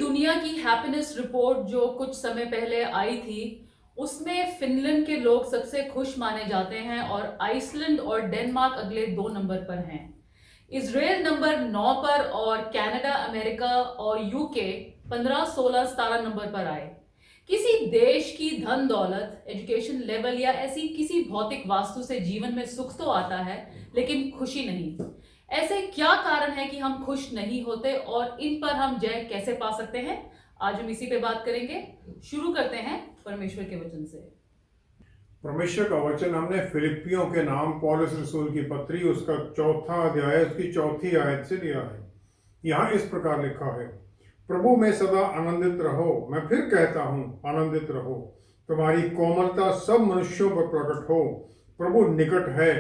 दुनिया की happiness report जो कुछ समय पहले आई थी, उसमें फिनलैंड के लोग सबसे खुश माने जाते हैं और आइसलैंड और डेनमार्क अगले 2 नंबर पर हैं। इज़राइल नंबर 9 पर और कनाडा, अमेरिका और यूके 15, 16, 17 नंबर पर आए। किसी देश की धन दौलत, एजुकेशन लेवल या ऐसी किसी भौतिक वास्तु से जीवन में सुख तो आता है, लेकिन खुशी नहीं। ऐसे क्या कारण है कि हम खुश नहीं होते और इन पर हम जय कैसे पा सकते हैं? आज हम इसी पे बात करेंगे। शुरू करते हैं परमेश्वर के वचन से। परमेश्वर का वचन हमने फिलिपियों के नाम पौलुस रसूल की पत्री उसका 4वां अध्याय उसकी 4थी आयत से लिया है। यहाँ इस प्रकार लिखा है, प्रभु में सदा आनंदित रहो। मैं फिर कहता हूँ, आनंदित रहो। तुम्हारी कोमलता सब मनुष्यों पर प्रकट हो। प्रभु निकट है।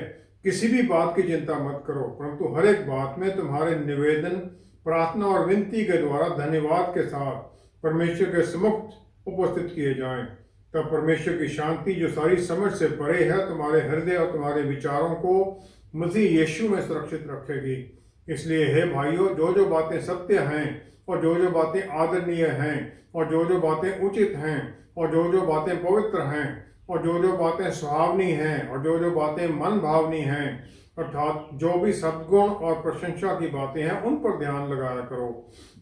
किसी भी बात की चिंता मत करो, परंतु हर एक बात में तुम्हारे निवेदन, प्रार्थना और विनती के द्वारा धन्यवाद के साथ परमेश्वर के सम्मुख उपस्थित किए जाएं। तब परमेश्वर की शांति जो सारी समझ से परे है तुम्हारे हृदय और तुम्हारे विचारों को मसीह यीशु में सुरक्षित रखेगी। इसलिए हे भाइयों, जो जो बातें सत्य हैं और जो जो बातें आदरणीय हैं और जो जो बातें उचित हैं और जो जो बातें पवित्र हैं और जो जो बातें सुहावनी हैं और जो जो बातें मन भावनी हैं, अर्थात जो भी सद्गुण और प्रशंसा की बातें हैं, उन पर ध्यान लगाया करो।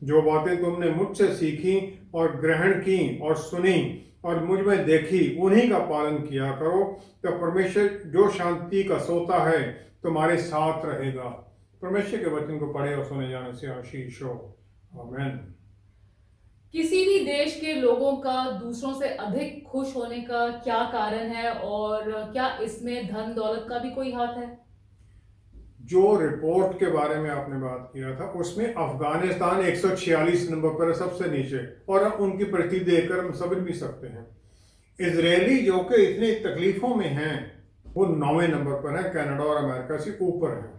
जो बातें तुमने मुझसे सीखी और ग्रहण की और सुनी और मुझ में देखी, उन्हीं का पालन किया करो। तो परमेश्वर जो शांति का सोता है तुम्हारे साथ रहेगा। परमेश्वर के वचन को पढ़े और सुने जाने से आशीष हो। आमीन। किसी भी देश के लोगों का दूसरों से अधिक खुश होने का क्या कारण है और क्या इसमें धन दौलत का भी कोई हाथ है? जो रिपोर्ट के बारे में आपने बात किया था, उसमें अफगानिस्तान 146 नंबर पर है, सबसे नीचे, और हम उनकी परिस्थिति देखकर हम समझ भी सकते हैं। इजरायली जो कि इतनी तकलीफों में हैं, वो 9वें नंबर पर है, कनाडा और अमेरिका से ऊपर है।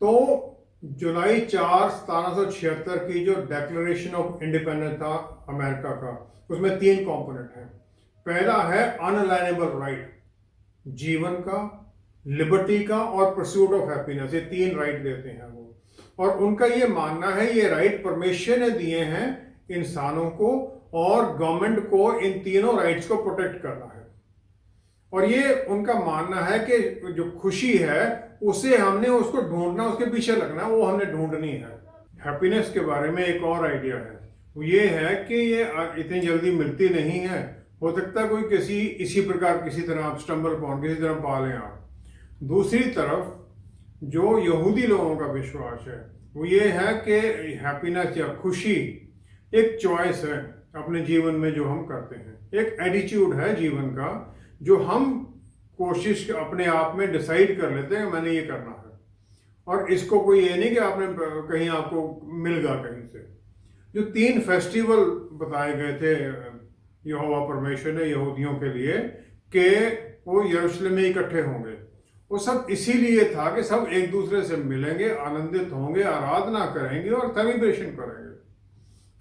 तो जुलाई 4, 1776 की जो डिक्लेरेशन ऑफ इंडिपेंडेंस था अमेरिका का, उसमें 3 कंपोनेंट हैं। पहला है अनअलाइनेबल राइट, जीवन का, लिबर्टी का और परस्यूट ऑफ हैप्पीनेस। ये 3 राइट देते हैं वो, और उनका ये मानना है ये राइट परमेश्वर ने दिए हैं इंसानों को, और गवर्नमेंट को इन तीनों राइट्स को प्रोटेक्ट करना है। और ये उनका मानना है कि जो खुशी है उसे हमने उसको ढूंढना, उसके पीछे लगना, वो हमने ढूंढनी है। हैप्पीनेस के बारे में एक और आइडिया है, वो ये है कि ये इतनी जल्दी मिलती नहीं है। हो सकता है कोई किसी इसी प्रकार किसी तरह आप स्टम्बल पॉन किसी तरह पा लें आप। दूसरी तरफ जो यहूदी लोगों का विश्वास है वो ये है कि हैप्पीनेस या खुशी एक चॉइस है अपने जीवन में जो हम करते हैं, एक एटीट्यूड है जीवन का जो हम कोशिश अपने आप में डिसाइड कर लेते हैं मैंने ये करना है। और इसको कोई ये नहीं कि आपने कहीं आपको मिल गया कहीं से। जो 3 फेस्टिवल बताए गए थे यहोवा परमेश्वर ने यहूदियों के लिए कि वो यरूशलेम में इकट्ठे होंगे, वो सब इसीलिए था कि सब एक दूसरे से मिलेंगे, आनंदित होंगे, आराधना करेंगे और सेलिब्रेशन करेंगे।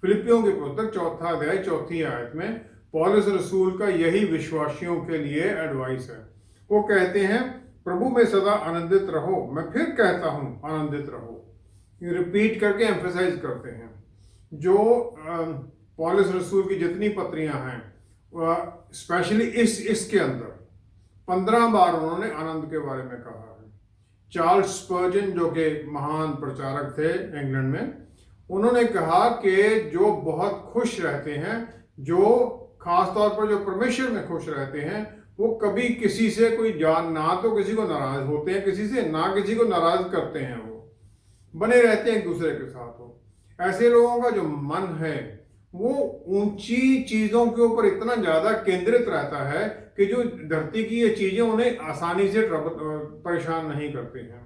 फिलिपियों की पुस्तक 4वां अध्याय 4थी आयत में पौलुस रसूल का यही विश्वासियों के लिए एडवाइस है। वो कहते हैं, प्रभु में सदा आनंदित रहो। मैं फिर कहता हूं, आनंदित रहो। ये रिपीट करके एम्फेसाइज करते हैं। जो पौलुस रसूल की जितनी पत्रियां हैं, स्पेशली इसके अंदर 15 बार उन्होंने आनंद के बारे में कहा है। चार्ल्स स्पर्जन जो कि महान प्रचारक थे इंग्लैंड में, उन्होंने कहा कि जो बहुत खुश रहते हैं, जो खास तौर पर जो परमेश्वर में खुश रहते हैं, वो कभी किसी से कोई जान ना तो किसी को नाराज होते हैं किसी से, ना किसी को नाराज करते हैं, वो बने रहते हैं एक दूसरे के साथ। हो ऐसे लोगों का जो मन है वो ऊंची चीजों के ऊपर इतना ज्यादा केंद्रित रहता है कि जो धरती की ये चीजें उन्हें आसानी से परेशान नहीं करती हैं।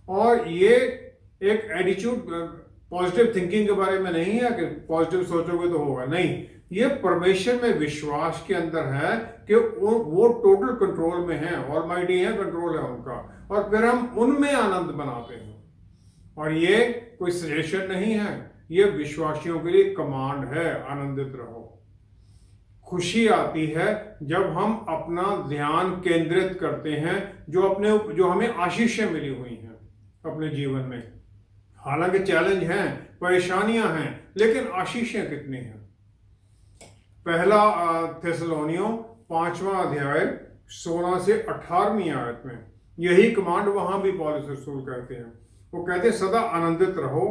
और ये एक एटीट्यूड पॉजिटिव थिंकिंग के बारे में नहीं है कि पॉजिटिव सोचोगे तो होगा, नहीं। ये परमेश्वर में विश्वास के अंदर है कि वो टोटल कंट्रोल में है, ऑलमाइटी है, कंट्रोल है उनका, और फिर हम उनमें आनंद बनाते हैं। और ये कोई सजेशन नहीं है, ये विश्वासियों के लिए कमांड है, आनंदित रहो। खुशी आती है जब हम अपना ध्यान केंद्रित करते हैं जो हमें आशीषें मिली हुई हैं अपने जीवन में। हालांकि चैलेंज हैं, परेशानियां हैं, लेकिन आशीषें कितनी हैं। पहला थिस्सलुनीयों 5वां अध्याय 16 से 18वीं आयत में यही कमांड वहां भी पौलुस रसूल कहते हैं। वो कहते हैं सदा आनंदित रहो,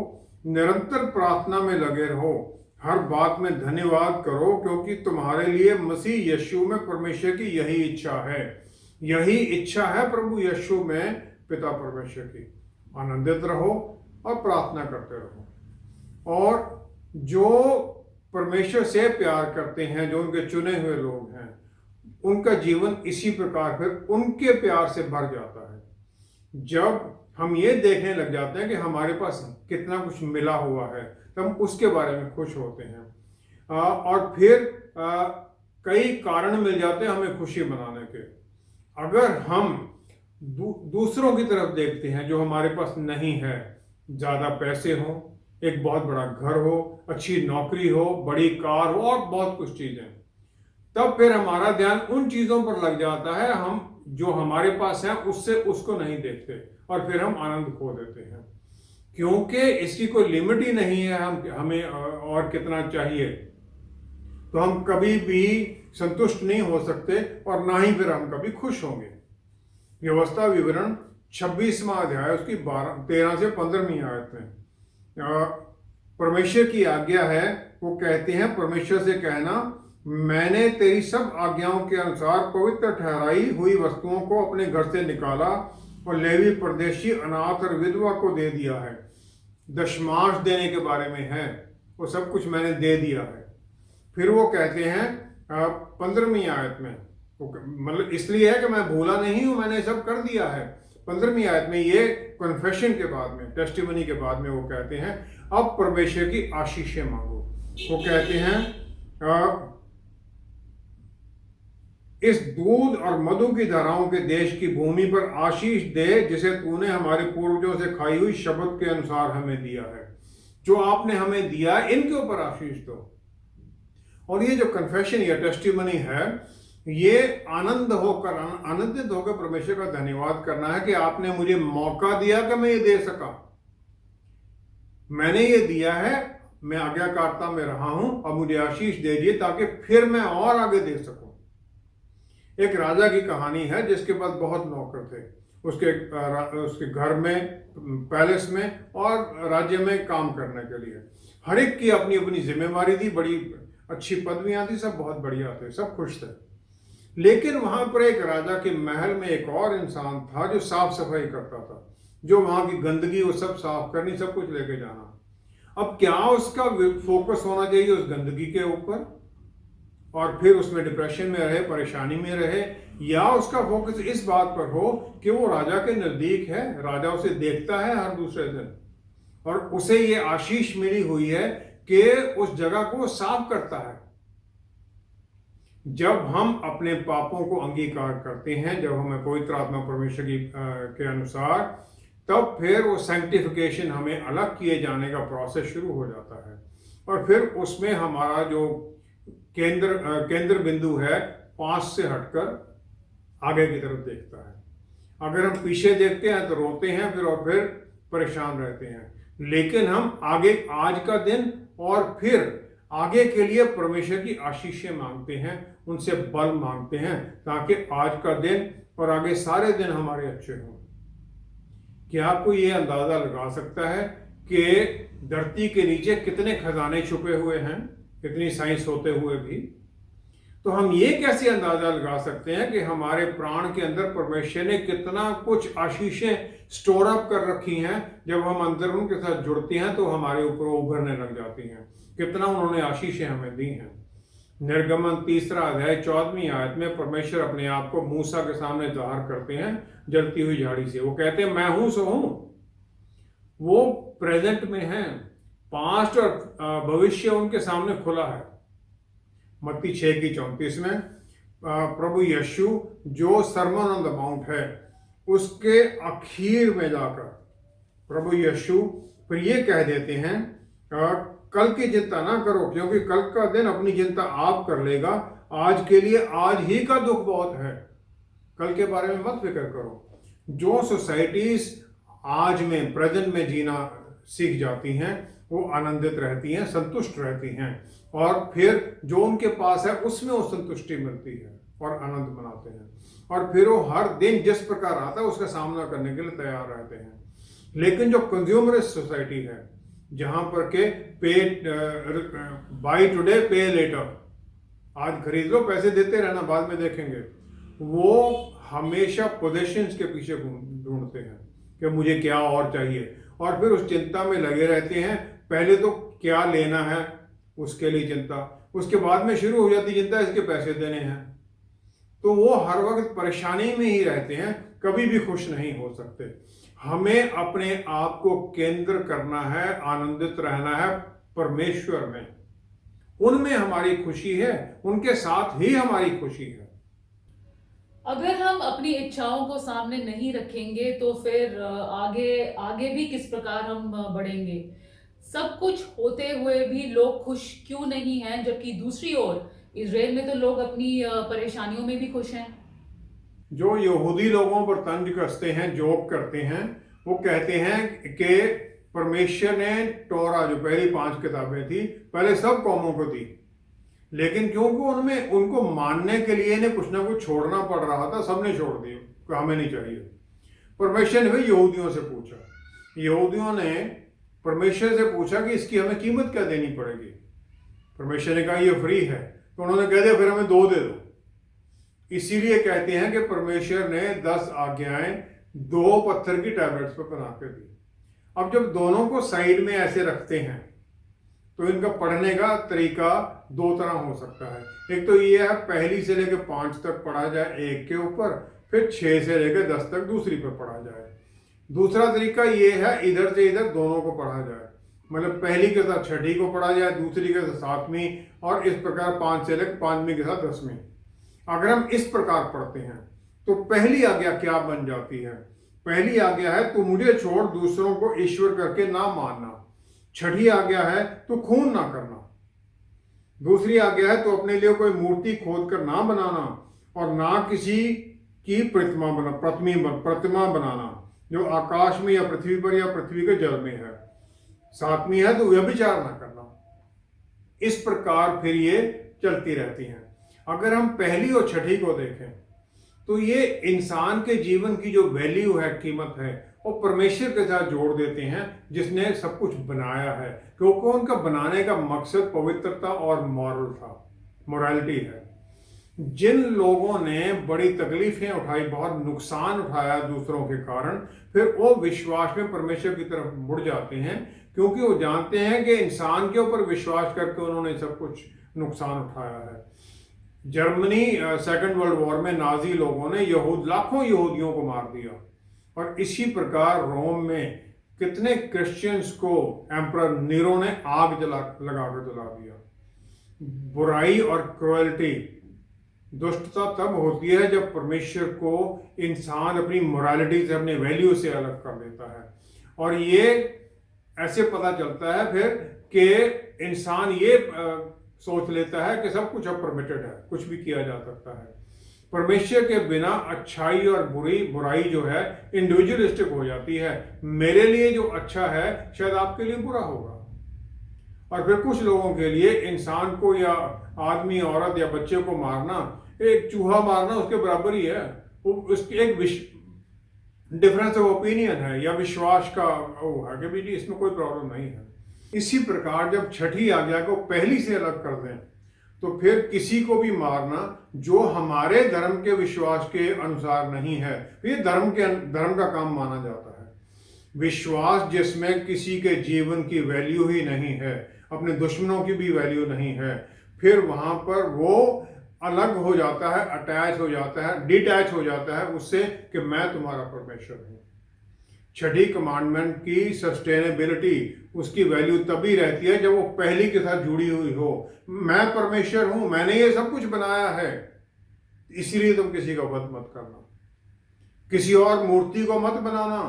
निरंतर प्रार्थना में लगे रहो, हर बात में धन्यवाद करो, क्योंकि तुम्हारे लिए मसीह यीशु में परमेश्वर की यही इच्छा है। यही इच्छा है प्रभु यीशु में पिता परमेश्वर की। आनंदित रहो और प्रार्थना करते रहो। और जो परमेश्वर से प्यार करते हैं, जो उनके चुने हुए लोग हैं, उनका जीवन इसी प्रकार फिर उनके प्यार से भर जाता है। जब हम ये देखने लग जाते हैं कि हमारे पास कितना कुछ मिला हुआ है, तो हम उसके बारे में खुश होते हैं। और फिर कई कारण मिल जाते हैं हमें खुशी मनाने के। अगर हम दूसरों की तरफ देखते हैं जो हमारे पास नहीं है, ज़्यादा पैसे हो, एक बहुत बड़ा घर हो, अच्छी नौकरी हो, बड़ी कार हो और बहुत कुछ चीज़ें, तब फिर हमारा ध्यान उन चीज़ों पर लग जाता है। हम जो हमारे पास है उससे उसको नहीं देखते और फिर हम आनंद खो देते हैं, क्योंकि इसकी कोई लिमिट ही नहीं है। हमें और कितना चाहिए, तो हम कभी भी संतुष्ट नहीं हो सकते और ना ही फिर हम कभी खुश होंगे। व्यवस्था विवरण 26वां अध्याय उसकी 13 से 15वीं आयत में परमेश्वर की आज्ञा है। वो कहते हैं, परमेश्वर से कहना, मैंने तेरी सब आज्ञाओं के अनुसार पवित्र ठहराई हुई वस्तुओं को अपने घर से निकाला और लेवी, परदेशी, अनाथ और विधवा को दे दिया है। दशमांश देने के बारे में है, वो सब कुछ मैंने दे दिया है। फिर वो कहते हैं 15वीं आयत में, मतलब इसलिए है कि मैं भूला नहीं हूं, मैंने सब कर दिया है। 15वीं आयत में ये कन्फेशन के बाद में, टेस्टिमनी के बाद में वो कहते हैं, अब परमेश्वर की आशीषें मांगो। वो कहते हैं इस दूध और मधु की धाराओं के देश की भूमि पर आशीष दे, जिसे तूने हमारे पूर्वजों से खाई हुई शब्द के अनुसार हमें दिया है। जो आपने हमें दिया इनके ऊपर आशीष दो। और ये जो कन्फेशन या टेस्टिमनी है, ये आनंदित होकर परमेश्वर का धन्यवाद करना है कि आपने मुझे मौका दिया कि मैं ये दे सका। मैंने ये दिया है, मैं आज्ञाकारिता में रहा हूं, अब मुझे आशीष दे दिए ताकि फिर मैं और आगे दे सकूं। एक राजा की कहानी है जिसके पास बहुत नौकर थे। उसके घर में, पैलेस में और राज्य में काम करने के लिए हर एक की अपनी अपनी जिम्मेवारी थी, बड़ी अच्छी पदवियां थी, सब बहुत बढ़िया थे, सब खुश थे। लेकिन वहां पर एक राजा के महल में एक और इंसान था जो साफ सफाई करता था, जो वहां की गंदगी वो सब साफ करनी, सब कुछ लेके जाना। अब क्या उसका फोकस होना चाहिए उस गंदगी के ऊपर और फिर उसमें डिप्रेशन में रहे, परेशानी में रहे, या उसका फोकस इस बात पर हो कि वो राजा के नजदीक है, राजा उसे देखता है हर दूसरे दिन और उसे ये आशीष मिली हुई है कि उस जगह को साफ करता है। जब हम अपने पापों को अंगीकार करते हैं, जब हमें पवित्र आत्मा परमेश्वर के अनुसार, तब फिर वो सैंक्टिफिकेशन, हमें अलग किए जाने का प्रोसेस शुरू हो जाता है। और फिर उसमें हमारा जो केंद्र बिंदु है, पास से हटकर आगे की तरफ देखता है। अगर हम पीछे देखते हैं तो रोते हैं फिर और फिर परेशान रहते हैं, लेकिन हम आगे, आज का दिन और फिर आगे के लिए परमेश्वर की आशीषें मांगते हैं, उनसे बल मांगते हैं ताकि आज का दिन और आगे सारे दिन हमारे अच्छे हों। क्या आपको ये अंदाजा लगा सकता है कि धरती के नीचे कितने खजाने छुपे हुए हैं, इतनी साइंस होते हुए भी? तो हम ये कैसे अंदाजा लगा सकते हैं कि हमारे प्राण के अंदर परमेश्वर ने कितना कुछ आशीषें स्टोर अप कर रखी हैं। जब हम अंदर उनके साथ जुड़ते हैं तो हमारे ऊपर उभरने लग जाती हैं, कितना उन्होंने आशीषें हमें दी हैं। निर्गमन 3 अध्याय 14वीं आयत में परमेश्वर अपने आप को मूसा के सामने जाहिर करते हैं जलती हुई झाड़ी से। वो कहते हैं, मैं हूं सो हूं। वो प्रेजेंट में हैं, पास्ट और भविष्य उनके सामने खुला है। मत्ती 6:34 में प्रभु यीशु जो सरमन ऑन द माउंट है, उसके आखिर में जाकर प्रभु यीशु फिर ये कह देते हैं, कल की चिंता ना करो, क्योंकि कल का दिन अपनी चिंता आप कर लेगा। आज के लिए आज ही का दुख बहुत है, कल के बारे में मत फिक्र करो। जो सोसाइटीज आज में, प्रेजेंट में जीना सीख जाती हैं, वो आनंदित रहती हैं, संतुष्ट रहती हैं, और फिर जो उनके पास है उसमें वो संतुष्टि मिलती है और आनंद मनाते हैं, और फिर वो हर दिन जिस प्रकार आता है उसका सामना करने के लिए तैयार रहते हैं। लेकिन जो कंज्यूमरिस्ट सोसाइटी है, जहां पर के बाय टुडे पे लेटर, आज खरीद लो पैसे देते रहना बाद में देखेंगे, वो हमेशा पोजेशंस के पीछे ढूंढते हैं कि मुझे क्या और चाहिए, और फिर उस चिंता में लगे रहते हैं। पहले तो क्या लेना है उसके लिए चिंता, उसके बाद में शुरू हो जाती चिंता इसके पैसे देने हैं। तो वो हर वक्त परेशानी में ही रहते हैं, कभी भी खुश नहीं हो सकते। हमें अपने आप को केंद्र करना है, आनंदित रहना है परमेश्वर में, उनमें हमारी खुशी है, उनके साथ ही हमारी खुशी है। अगर हम अपनी इच्छाओं को सामने नहीं रखेंगे तो फिर आगे आगे भी किस प्रकार हम बढ़ेंगे। सब कुछ होते हुए भी लोग खुश क्यों नहीं हैं, जबकि दूसरी ओर इजराइल में तो लोग अपनी परेशानियों में भी खुश हैं। जो यहूदी लोगों पर तंज कसते हैं, जोक करते हैं, वो कहते हैं कि परमेश्वर ने टोरा, जो पहली 5 किताबें थी, पहले सब कौमों को दी, लेकिन क्योंकि उनमें उनको मानने के लिए इन्हें कुछ ना कुछ छोड़ना पड़ रहा था, सबने छोड़ दिए कि हमें नहीं चाहिए। परमेश्वर ने भी यहूदियों से पूछा, यहूदियों ने परमेश्वर से पूछा कि इसकी हमें कीमत क्या देनी पड़ेगी। परमेश्वर ने कहा ये फ्री है, तो उन्होंने कह दिया फिर हमें 2 दे दो। इसीलिए कहते हैं कि परमेश्वर ने 10 आज्ञाएं 2 पत्थर की टैबलेट्स पर बना के दी। अब जब दोनों को साइड में ऐसे रखते हैं तो इनका पढ़ने का तरीका 2 तरह हो सकता है। एक तो ये है पहली से लेकर 5 तक पढ़ा जाए एक के ऊपर, फिर 6 से लेकर 10 तक दूसरी पर पढ़ा जाए। दूसरा तरीका ये है इधर से इधर दोनों को पढ़ा जाए, मतलब पहली के साथ छठी को पढ़ा जाए, दूसरी के साथ 7वीं, और इस प्रकार 5 से लेकर 5वीं के साथ 10वीं। अगर हम इस प्रकार पढ़ते हैं तो पहली आज्ञा क्या बन जाती है? पहली आज्ञा है तू मुझे छोड़ दूसरों को ईश्वर करके ना मानना। छठी आज्ञा है तू खून ना करना। दूसरी आज्ञा है तो अपने लिए कोई मूर्ति खोद कर ना बनाना और ना किसी की प्रतिमा बनाना जो आकाश में या पृथ्वी पर या पृथ्वी के जल में है। 7वीं है तो व्यभिचार ना करना। इस प्रकार फिर ये चलती रहती हैं। अगर हम पहली और छठी को देखें तो ये इंसान के जीवन की जो वैल्यू है, कीमत है, वो परमेश्वर के साथ जोड़ देते हैं जिसने सब कुछ बनाया है, क्योंकि उनका बनाने का मकसद पवित्रता और मॉरल था, मोरालिटी है। जिन लोगों ने बड़ी तकलीफें उठाई, बहुत नुकसान उठाया दूसरों के कारण, फिर वो विश्वास में परमेश्वर की तरफ मुड़ जाते हैं, क्योंकि वो जानते हैं कि इंसान के ऊपर विश्वास करके उन्होंने सब कुछ नुकसान उठाया है। जर्मनी सेकंड वर्ल्ड वॉर में नाजी लोगों ने लाखों यहूदियों को मार दिया, और इसी प्रकार रोम में कितने क्रिश्चियंस को एम्परर नीरो ने आग लगा कर जला दिया। बुराई और क्रुएल्टी, दुष्टता तब होती है जब परमेश्वर को इंसान अपनी मोरालिटी से, अपने वैल्यू से अलग कर देता है। और ये ऐसे पता चलता है फिर कि इंसान ये सोच लेता है कि सब कुछ अब परमिटेड है, कुछ भी किया जा सकता है। परमेश्वर के बिना अच्छाई और बुराई जो है इंडिविजुअलिस्टिक हो जाती है। मेरे लिए जो अच्छा है शायद आपके लिए बुरा होगा, और फिर कुछ लोगों के लिए इंसान को या आदमी, औरत या बच्चे को मारना, एक चूहा मारना उसके बराबर ही है। वो उसकी एक डिफरेंस ऑफ ओपिनियन है या विश्वास का वो है कि भी इसमें कोई प्रॉब्लम नहीं है। इसी प्रकार जब छठी आज्ञा को पहली से अलग कर दें तो फिर किसी को भी मारना जो हमारे धर्म के विश्वास के अनुसार नहीं है, ये धर्म का काम माना जाता है। विश्वास जिसमें किसी के जीवन की वैल्यू ही नहीं है, अपने दुश्मनों की भी वैल्यू नहीं है, फिर वहां पर वो अलग हो जाता है, अटैच हो जाता है, डिटैच हो जाता है उससे कि मैं तुम्हारा परमेश्वर हूं। छठी कमांडमेंट की सस्टेनेबिलिटी, उसकी वैल्यू तभी रहती है जब वो पहली के साथ जुड़ी हुई हो। मैं परमेश्वर हूं, मैंने ये सब कुछ बनाया है, इसीलिए तुम किसी का वध मत करना, किसी और मूर्ति को मत बनाना,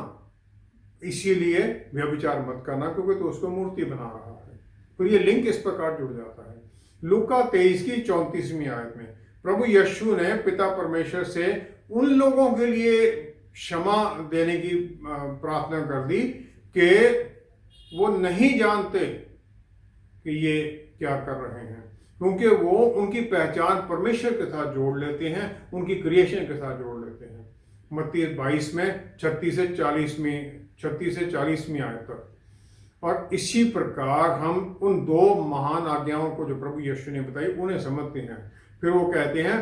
इसीलिए व्यभिचार मत करना, क्योंकि तो उसको मूर्ति बना रहा है। फिर ये लिंक इस प्रकार जुड़ जाता है। लूका 23 की 34वीं आयत में प्रभु यीशु ने पिता परमेश्वर से उन लोगों के लिए क्षमा देने की प्रार्थना कर दी कि वो नहीं जानते कि ये क्या कर रहे हैं, क्योंकि वो उनकी पहचान परमेश्वर के साथ जोड़ लेते हैं, उनकी क्रिएशन के साथ जोड़ लेते हैं। मत्ती 22 में 36 से 40वीं आयत तक। और इसी प्रकार हम उन दो महान आज्ञाओं को जो प्रभु यीशु ने बताई उन्हें समझते हैं। फिर वो कहते हैं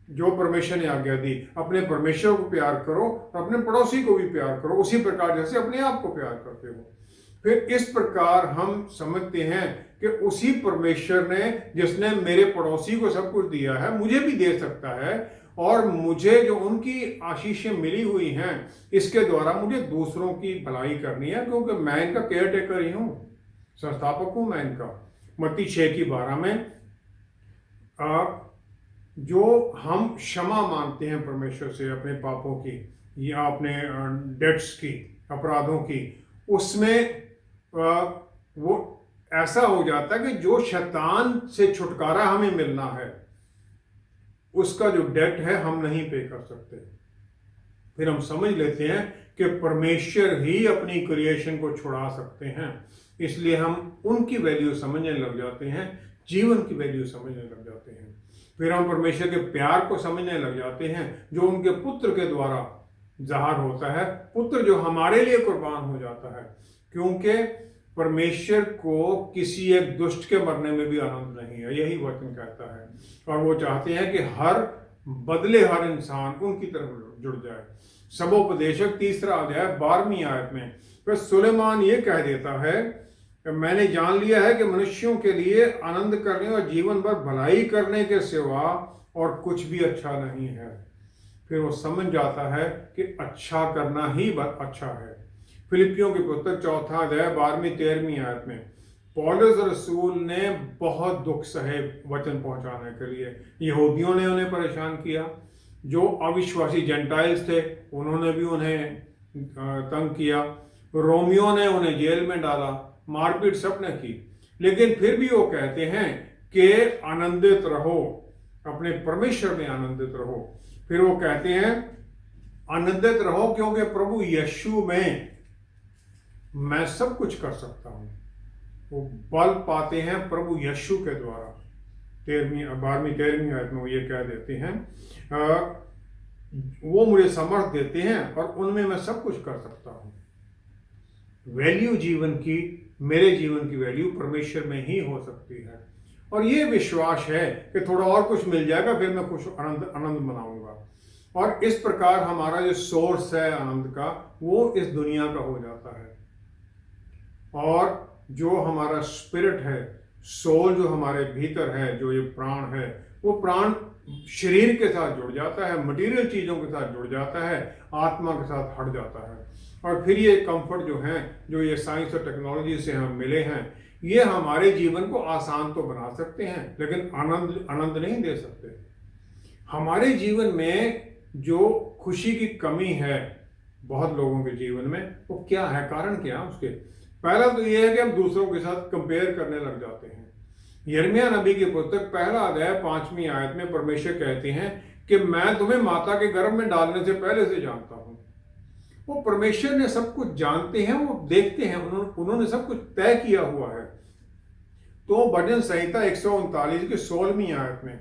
जो परमेश्वर ने आज्ञा दी, अपने परमेश्वर को प्यार करो और अपने पड़ोसी को भी प्यार करो, उसी प्रकार जैसे अपने आप को प्यार करते हो। फिर इस प्रकार हम समझते हैं कि उसी परमेश्वर ने, जिसने मेरे पड़ोसी को सब कुछ दिया है, मुझे भी दे सकता है, और मुझे जो उनकी आशीषें मिली हुई हैं इसके द्वारा मुझे दूसरों की भलाई करनी है, क्योंकि मैं इनका केयर टेकर ही हूँ, संस्थापक हूँ मैं इनका। मत्ती 6:12 में जो हम क्षमा मांगते हैं परमेश्वर से अपने पापों की या अपने डेट्स की, अपराधों की, उसमें वो ऐसा हो जाता है कि जो शैतान से छुटकारा हमें मिलना है उसका जो डेट है हम नहीं पे कर सकते। फिर हम समझ लेते हैं कि परमेश्वर ही अपनी क्रिएशन को छुड़ा सकते हैं, इसलिए हम उनकी वैल्यू समझने लग जाते हैं, जीवन की वैल्यू समझने लग जाते हैं। फिर हम परमेश्वर के प्यार को समझने लग जाते हैं जो उनके पुत्र के द्वारा जाहिर होता है, पुत्र जो हमारे लिए कुर्बान हो जाता है, क्योंकि परमेश्वर को किसी एक दुष्ट के मरने में भी आनंद नहीं है, यही वचन कहता है। और वो चाहते हैं कि हर इंसान उनकी तरफ जुड़ जाए। सबोपदेशक 3 12वीं आयत में फिर सुलेमान ये कह देता है कि मैंने जान लिया है कि मनुष्यों के लिए आनंद करने और जीवन भर भलाई करने के सिवा और कुछ भी अच्छा नहीं है। फिर वो समझ जाता है कि अच्छा करना ही अच्छा है। फिलिपियों के पुस्तक 4:12-13 आयत में पौलुस रसूल ने बहुत दुख सहे वचन पहुंचाने के लिए। यहूदियों ने उन्हें परेशान किया, जो अविश्वासी जेंटाइल्स थे उन्होंने भी उन्हें तंग किया, रोमियों ने उन्हें जेल में डाला, मारपीट सबने की, लेकिन फिर भी वो कहते हैं कि आनंदित रहो, अपने परमेश्वर में आनंदित रहो। फिर वो कहते हैं आनंदित रहो क्योंकि प्रभु यीशु में मैं सब कुछ कर सकता हूं। वो बल पाते हैं प्रभु यीशु के द्वारा। 12वीं-13वीं आयत में वो ये कह देते हैं वो मुझे समर्थ देते हैं और उनमें मैं सब कुछ कर सकता हूं। वैल्यू जीवन की, मेरे जीवन की वैल्यू परमेश्वर में ही हो सकती है, और ये विश्वास है कि थोड़ा और कुछ मिल जाएगा फिर मैं कुछ आनंद मनाऊंगा। और इस प्रकार हमारा जो सोर्स है आनंद का वो इस दुनिया का हो जाता है, और जो हमारा स्पिरिट है, सोल जो हमारे भीतर है, जो ये प्राण है, वो प्राण शरीर के साथ जुड़ जाता है, मटेरियल चीज़ों के साथ जुड़ जाता है, आत्मा के साथ हट जाता है। और फिर ये कंफर्ट जो है, जो ये साइंस और टेक्नोलॉजी से हम मिले हैं, ये हमारे जीवन को आसान तो बना सकते हैं लेकिन आनंद नहीं दे सकते। हमारे जीवन में जो खुशी की कमी है बहुत लोगों के जीवन में, वो क्या है, कारण क्या है उसके? पहला तो ये है कि हम दूसरों के साथ कंपेयर करने लग जाते हैं। यिर्मयाह नबी की पुस्तक 1:5 आयत में परमेश्वर कहते हैं कि मैं तुम्हें माता के गर्भ में डालने से पहले से जानता हूं। वो परमेश्वर ने सब कुछ जानते हैं, वो देखते हैं, उन्होंने सब कुछ तय किया हुआ है। तो भजन संहिता 139 की 16वीं आयत में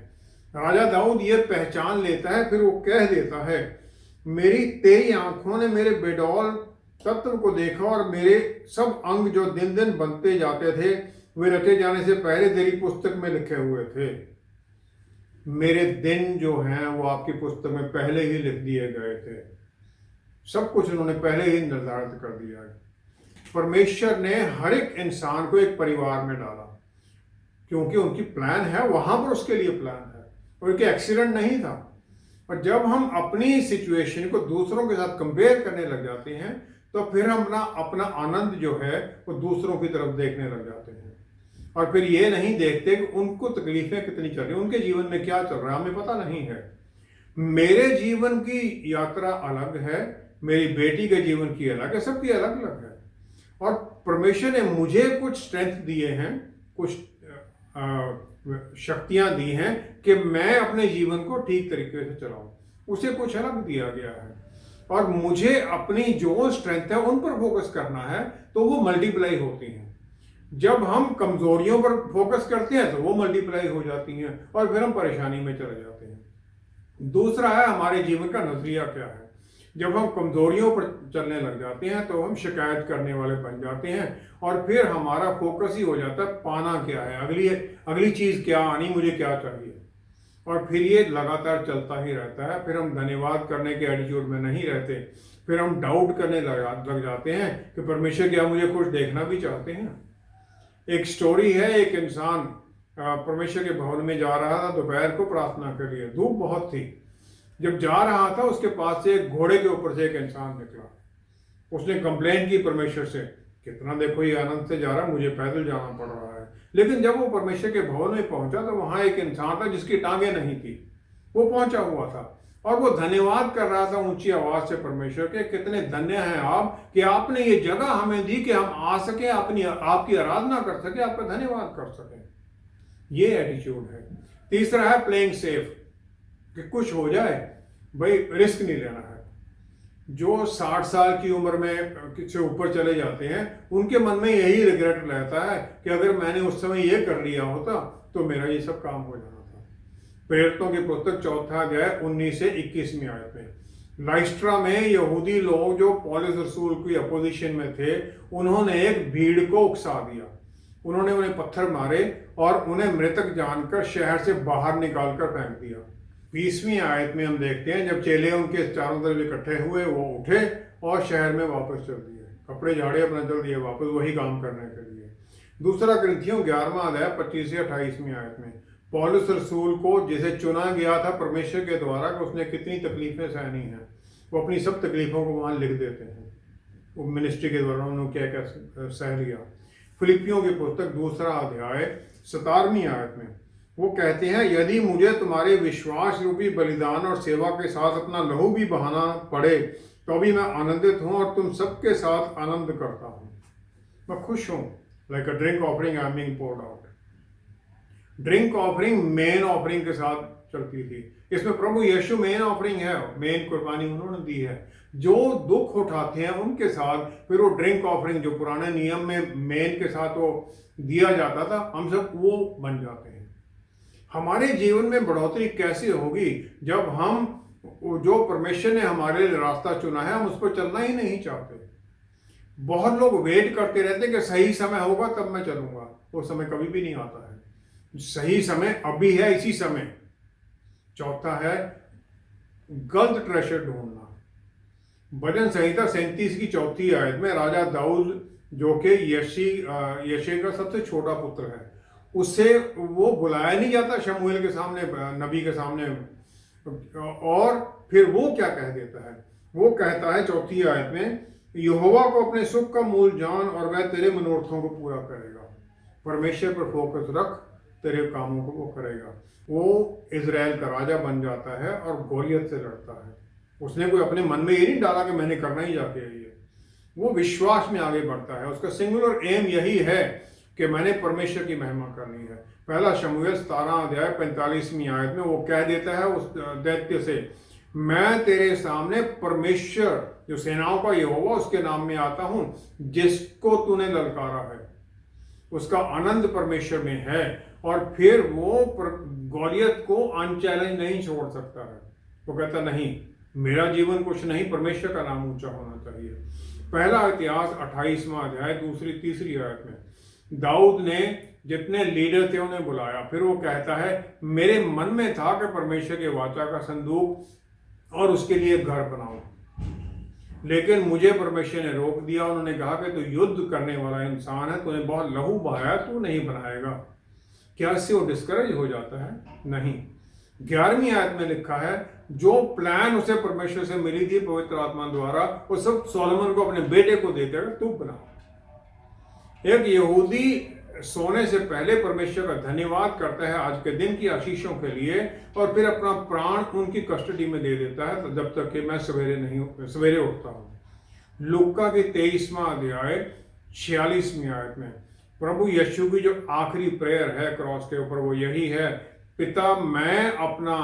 राजा दाऊद ये पहचान लेता है, फिर वो कह देता है तेरी आंखों ने मेरे बेडौल तत्व को देखा और मेरे सब अंग जो दिन दिन बनते जाते थे वे रचे जाने से पहले तेरी पुस्तक में लिखे हुए थे। मेरे दिन जो हैं वो आपकी पुस्तक में पहले ही लिख दिए गए थे, सब कुछ उन्होंने पहले ही निर्धारित कर दिया है। परमेश्वर ने हर एक इंसान को एक परिवार में डाला क्योंकि उनकी प्लान है, वहां पर उसके लिए प्लान है, और उनके एक्सीडेंट नहीं था। और जब हम अपनी सिचुएशन को दूसरों के साथ कंपेयर करने लग जाते हैं तो फिर हम अपना आनंद जो है वो दूसरों की तरफ देखने लग जाते हैं, और फिर ये नहीं देखते कि उनको तकलीफें कितनी चल रही, उनके जीवन में क्या चल रहा है, हमें पता नहीं है। मेरे जीवन की यात्रा अलग है, मेरी बेटी के जीवन की अलग है, सबकी अलग अलग है। और परमेश्वर ने मुझे कुछ स्ट्रेंथ दिए हैं, कुछ शक्तियां दी हैं कि मैं अपने जीवन को ठीक तरीके से चलाऊं, उसे कुछ अलग दिया गया है। और मुझे अपनी जो स्ट्रेंथ है उन पर फोकस करना है, तो वो मल्टीप्लाई होती हैं। जब हम कमजोरियों पर फोकस करते हैं तो वो मल्टीप्लाई हो जाती हैं और फिर हम परेशानी में चले जाते हैं। दूसरा है हमारे जीवन का नजरिया क्या है। जब हम कमजोरियों पर चलने लग जाते हैं तो हम शिकायत करने वाले बन जाते हैं और फिर हमारा फोकस ही हो जाता है पाना क्या है, अगली अगली चीज क्या आनी, मुझे क्या चाहिए, और फिर ये लगातार चलता ही रहता है। फिर हम धन्यवाद करने के एटीट्यूड में नहीं रहते, फिर हम डाउट करने लग जाते हैं कि परमेश्वर क्या मुझे कुछ देखना भी चाहते हैं। एक स्टोरी है, एक इंसान परमेश्वर के भवन में जा रहा था दोपहर को प्रार्थना के लिए। धूप बहुत थी। जब जा रहा था उसके पास से एक घोड़े के ऊपर से एक इंसान निकला। उसने कंप्लेन की परमेश्वर से, कितना देखो ये आनंद से जा रहा, मुझे पैदल जाना पड़ रहा है। लेकिन जब वो परमेश्वर के भवन में पहुंचा तो वहां एक इंसान था जिसकी टांगे नहीं थी, वो पहुंचा हुआ था और वो धन्यवाद कर रहा था ऊंची आवाज से परमेश्वर के, कितने धन्य हैं आप कि आपने ये जगह हमें दी कि हम आ सके, अपनी आपकी आराधना कर सके, आपका धन्यवाद कर सके। ये एटीट्यूड है। तीसरा है प्लेइंग सेफ, कि कुछ हो जाए, भाई रिस्क नहीं लेना है। जो 60 साल की उम्र में से ऊपर चले जाते हैं उनके मन में यही रिग्रेट रहता है कि अगर मैंने उस समय ये कर लिया होता तो मेरा ये सब काम हो जाना था। प्रेरितों की पुस्तक 4 अध्याय 19 से 21 आयत में लाइस्ट्रा में यहूदी लोग जो पौलुस रसूल की अपोजिशन में थे, उन्होंने एक भीड़ को उकसा दिया। उन्होंने उन्हें पत्थर मारे और उन्हें मृतक जानकर शहर से बाहर निकालकर फेंक दिया। 20वीं आयत में हम देखते हैं जब चेले उनके चारों तरफ इकट्ठे हुए, वो उठे और शहर में वापस चल दिए, कपड़े झाड़े अपना चल दिए वापस वही काम करने के लिए। दूसरा कुरिन्थियों 11वां अध्याय 25 से 28वीं आयत में पौलुस रसूल को जिसे चुना गया था परमेश्वर के द्वारा कि उसने कितनी तकलीफें सहनी हैं, वो अपनी सब तकलीफों को वहां लिख देते हैं। वो मिनिस्ट्री के द्वारा उन्होंने क्या क्या सह लिया। फिलिपियों की पुस्तक 2 अध्याय 17वीं आयत में वो कहते हैं, यदि मुझे तुम्हारे विश्वास रूपी बलिदान और सेवा के साथ अपना लहू भी बहाना पड़े तो भी मैं आनंदित हूं और तुम सबके साथ आनंद करता हूं। मैं खुश हूं। Like a drink offering I am being poured out. Drink offering main offering के साथ चलती थी। इसमें प्रभु यीशु मेन ऑफरिंग है, मेन कुर्बानी उन्होंने दी है। जो दुख उठाते हैं उनके साथ फिर वो ड्रिंक ऑफरिंग जो पुराने नियम में मेन के साथ वो दिया जाता था, हम सब वो बन जाते हैं। हमारे जीवन में बढ़ोतरी कैसे होगी जब हम जो परमेश्वर ने हमारे लिए रास्ता चुना है हम उस पर चलना ही नहीं चाहते। बहुत लोग वेट करते रहते हैं कि सही समय होगा तब मैं चलूंगा, वो समय कभी भी नहीं आता है। सही समय अभी है, इसी समय। चौथा है गलत ट्रेजर ढूंढना। भजन संहिता 37 की 4 आयत में राजा दाऊद जो कि यशे का सबसे छोटा पुत्र है, उससे वो बुलाया नहीं जाता शमूएल के सामने, नबी के सामने, और फिर वो क्या कह देता है, वो कहता है 4 आयत में, यहोवा को अपने सुख का मूल जान और वह तेरे मनोरथों को पूरा करेगा। परमेश्वर पर फोकस रख, तेरे कामों को वो करेगा। वो इजराइल का राजा बन जाता है और गोलियत से लड़ता है। उसने कोई अपने मन में ये नहीं डाला कि मैंने करना ही जाके ये, वो विश्वास में आगे बढ़ता है। उसका सिंगुलर एम यही है कि मैंने परमेश्वर की महिमा करनी है। पहला शमूएल 17 अध्याय 45वीं आयत में वो कह देता है उस दैत्य से, मैं तेरे सामने परमेश्वर जो सेनाओं का यहोवा उसके नाम में आता हूं जिसको तूने ललकारा है। उसका आनंद परमेश्वर में है और फिर वो गोलियत को अनचैलेंज नहीं छोड़ सकता है। वो कहता नहीं, मेरा जीवन कुछ नहीं, परमेश्वर का नाम ऊंचा होना चाहिए। पहला इतिहास 28वां अध्याय 2-3 आयत में दाऊद ने जितने लीडर थे उन्हें बुलाया। फिर वो कहता है, मेरे मन में था कि परमेश्वर के वाचा का संदूक और उसके लिए घर बनाऊं, लेकिन मुझे परमेश्वर ने रोक दिया। उन्होंने कहा कि तू युद्ध करने वाला इंसान है, तूने बहुत लहू बहाया, तू नहीं बनाएगा। क्या इससे वो डिस्करेज हो जाता है? नहीं। 11वीं आयत में लिखा है, जो प्लान उसे परमेश्वर से मिली थी पवित्र आत्मा द्वारा, वो सब सोलोमन को अपने बेटे को देते हुए तू बना। एक यहूदी सोने से पहले परमेश्वर का धन्यवाद करता है आज के दिन की आशीषों के लिए, और फिर अपना प्राण उनकी कस्टडी में दे देता है जब तक कि मैं सवेरे उठता हूं। लूका की 23वां अध्याय 46वीं आयत में प्रभु यीशु की जो आखिरी प्रेयर है क्रॉस के ऊपर, वो यही है, पिता मैं अपना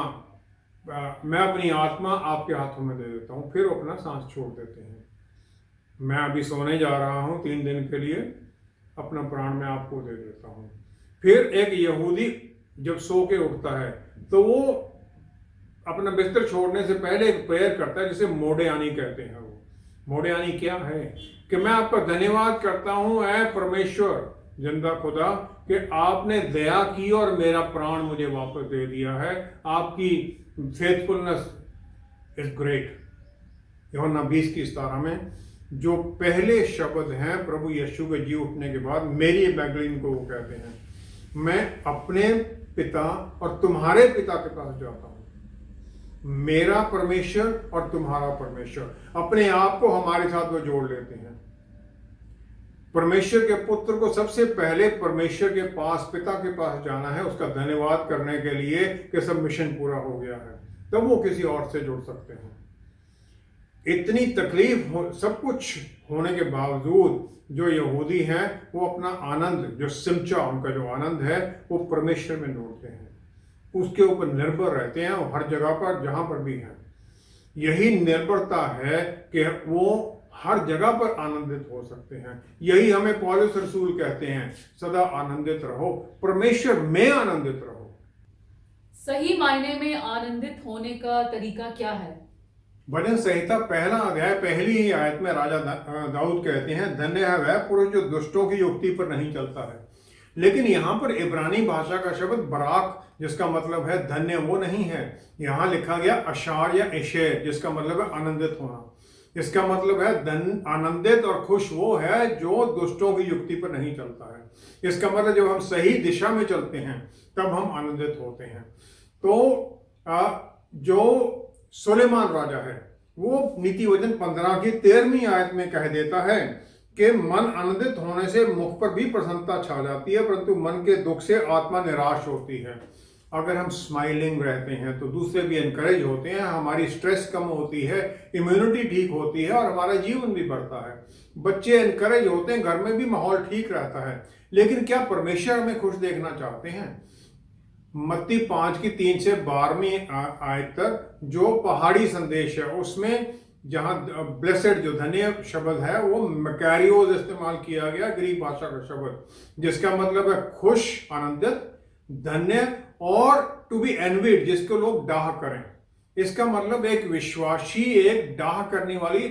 मैं अपनी आत्मा आपके हाथों में दे देता हूँ, फिर अपना सांस छोड़ देते हैं। मैं अभी सोने जा रहा हूँ 3 दिन के लिए, अपना प्राण मैं आपको दे देता हूँ। फिर एक यहूदी जब सो के उठता है तो वो अपना बिस्तर छोड़ने से पहले एक प्रेयर करता है जिसे मोडियानी कहते हैं। वो मोडियानी क्या है कि मैं आपका धन्यवाद करता हूँ ऐ परमेश्वर जिंदा खुदा कि आपने दया की और मेरा प्राण मुझे वापस दे दिया है। आपकी फेथफुलनेस इज ग्रेट। यूहन्ना 20:17 में जो पहले शब्द हैं प्रभु यीशु के जी उठने के बाद, मेरी मैगलीन को वो कहते हैं, मैं अपने पिता और तुम्हारे पिता के पास जाता हूं। मेरा परमेश्वर और तुम्हारा परमेश्वर, अपने आप को हमारे साथ वो जोड़ लेते हैं। परमेश्वर के पुत्र को सबसे पहले परमेश्वर के पास, पिता के पास जाना है उसका धन्यवाद करने के लिए कि सब मिशन पूरा हो गया है, तब वो किसी और से जुड़ सकते हैं। इतनी तकलीफ सब कुछ होने के बावजूद जो यहूदी हैं वो अपना आनंद, जो सिमचा उनका जो आनंद है, वो परमेश्वर में ढूंढते हैं, उसके ऊपर निर्भर रहते हैं और हर जगह पर जहां पर भी हैं। यही निर्भरता है कि वो हर जगह पर आनंदित हो सकते हैं। यही हमें पौलुस रसूल कहते हैं, सदा आनंदित रहो, परमेश्वर में आनंदित रहो। सही मायने में आनंदित होने का तरीका क्या है? भजन संहिता 1 अध्याय 1 आयत में राजा दाऊद कहते हैं, धन्य है वह पुरुष जो दुष्टों की युक्ति पर नहीं चलता है। लेकिन यहाँ पर इब्रानी भाषा का शब्द बराक जिसका मतलब है धन्य वो नहीं है। यहाँ लिखा गया अशार या इशेर जिसका मतलब है आनंदित होना। इसका मतलब है आनंदित और खुश वो है जो दुष्टों की युक्ति पर नहीं चलता है। इसका मतलब जब हम सही दिशा में चलते हैं तब हम आनंदित होते हैं। तो जो सुलेमान राजा है वो नीति वचन 15 की 13वीं आयत में कह देता है कि मन आनंदित होने से मुख पर भी प्रसन्नता छा जाती है, परंतु मन के दुख से आत्मा निराश होती है। अगर हम स्माइलिंग रहते हैं तो दूसरे भी एनकरेज होते हैं, हमारी स्ट्रेस कम होती है, इम्यूनिटी ठीक होती है और हमारा जीवन भी बढ़ता है। बच्चे एनकरेज होते हैं, घर में भी माहौल ठीक रहता है। लेकिन क्या परमेश्वर हमें खुश देखना चाहते हैं? मत्ती 5:3 से 12वीं आयत तक जो पहाड़ी संदेश है उसमें जहां ब्लेसेड जो धन्य शब्द है वो मैकारियोस इस्तेमाल किया गया, ग्रीक भाषा का शब्द जिसका मतलब है खुश, आनंदित, धन्य और टू बी एनविड जिसको लोग डाह करें। इसका मतलब एक विश्वासी एक डाह करने वाली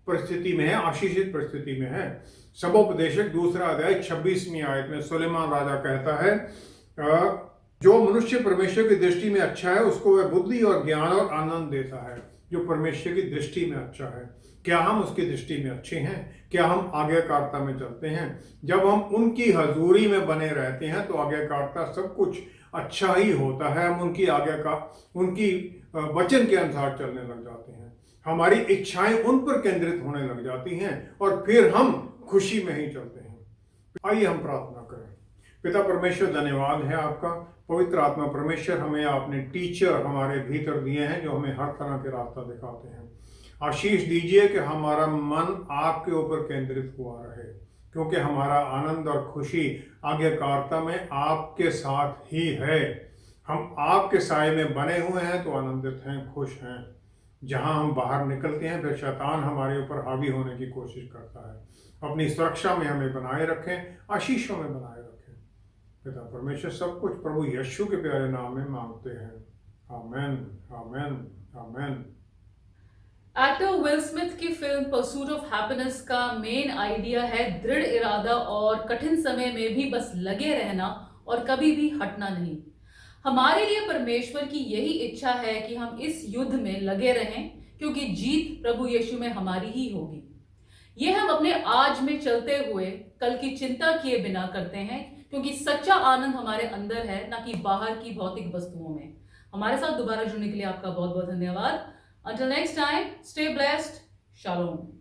परिस्थिति में है, आशीषित परिस्थिति में है। सबोपदेशक 2 अध्याय 26वीं आयत में सुलेमान राजा कहता है, जो मनुष्य परमेश्वर की दृष्टि में अच्छा है उसको वह बुद्धि और ज्ञान और आनंद देता है। जो परमेश्वर की दृष्टि में अच्छा है, क्या हम उसकी दृष्टि में अच्छे हैं? क्या हम आज्ञाकारिता में चलते हैं? जब हम उनकी हजूरी में बने रहते हैं तो आज्ञाकारिता सब कुछ अच्छा ही होता है। हम उनकी उनकी वचन के अनुसार चलने लग जाते हैं, हमारी इच्छाएं उन पर केंद्रित होने लग जाती हैं और फिर हम खुशी में ही चलते हैं। आइए हम प्रार्थना करें। पिता परमेश्वर, धन्यवाद है आपका। पवित्र आत्मा परमेश्वर, हमें आपने टीचर हमारे भीतर दिए हैं जो हमें हर तरह के रास्ता दिखाते हैं। आशीष दीजिए कि हमारा मन आपके ऊपर केंद्रित हुआ रहे, क्योंकि हमारा आनंद और खुशी आज्ञाकारिता में आपके साथ ही है। हम आपके साए में बने हुए हैं तो आनंदित हैं, खुश हैं। जहां हम बाहर निकलते हैं फिर शैतान हमारे ऊपर हावी होने की कोशिश करता है। अपनी सुरक्षा में हमें बनाए रखें, आशीषों में बनाए रखें। पिता परमेश्वर सब कुछ प्रभु यीशु के प्यारे नाम में मांगते हैं। आमेन, आमेन, आमेन। एक्टर विल स्मिथ की फिल्म परसूट ऑफ हैप्पीनेस का मेन आइडिया है दृढ़ इरादा और कठिन समय में भी बस लगे रहना और कभी भी हटना नहीं। हमारे लिए परमेश्वर की यही इच्छा है कि हम इस युद्ध में लगे रहें, क्योंकि जीत प्रभु यीशु में हमारी ही होगी। ये हम अपने आज में चलते हुए कल की चिंता किए बिना करते हैं, क्योंकि सच्चा आनंद हमारे अंदर है, ना कि बाहर की भौतिक वस्तुओं में। हमारे साथ दोबारा जुड़ने के लिए आपका बहुत बहुत धन्यवाद। Until next time, stay blessed. Shalom.